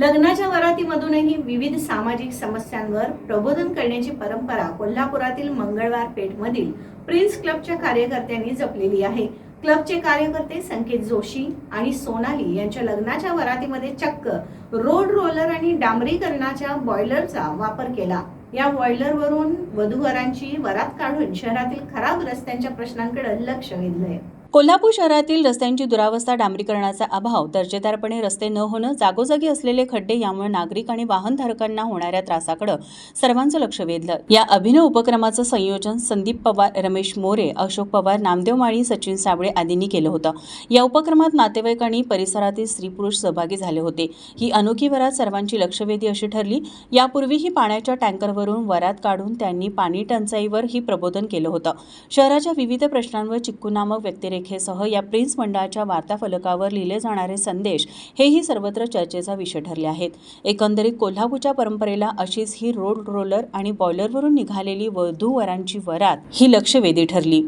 लग्नाच्या वरातीमधूनही विविध सामाजिक समस्यांवर प्रबोधन करण्याची परंपरा कोल्हापुरातील मंगळवार पेठमधील प्रिन्स क्लबच्या कार्यकर्त्यांनी जपलेली आहे. क्लबचे कार्यकर्ते संकेत जोशी आणि सोनाली यांच्या लग्नाच्या वरातीमध्ये चक्क रोड रोलर आणि डांबरीकरणाच्या बॉयलरचा वापर केला. या बॉयलरवरून वधूवरांची वरात काढून शहरातील खराब रस्त्यांच्या प्रश्नांकडे लक्ष वेधलंय. कोल्हापूर शहरातील रस्त्यांची दुरावस्था, डांबरीकरणाचा अभाव, दर्जेदारपणे रस्ते न होणं, जागोजागी असलेले खड्डे यामुळे नागरिक आणि वाहनधारकांना होणाऱ्या त्रासाकडे सर्वांचं लक्ष वेधलं. या अभिनव उपक्रमाचं संयोजन संदीप पवार, रमेश मोरे, अशोक पवार, नामदेव माळी, सचिन साबळे आदींनी केलं होतं. या उपक्रमात नातेवाईक आणि परिसरातील स्त्री-पुरुष सहभागी झाले होते. ही अनोखी वरात सर्वांची लक्षवेधी अशी ठरली. यापूर्वीही पाण्याच्या टँकरवरून वरात काढून त्यांनी पाणी टंचाईवर ही प्रबोधन केलं होतं. शहराच्या विविध प्रश्नांवर चिक्कू नामक व्यक्तिरेखेसह या प्रिन्स मंडळाच्या वार्ताफलकावर लिहिले जाणारे संदेश हेही सर्वत्र चर्चेचा विषय ठरले आहेत. एकंदरीत कोल्हापूरच्या परंपरेला अशीच ही रोड रोलर आणि बॉयलरवरून निघालेली वधू-वरांची वरात ही लक्षवेधी ठरली.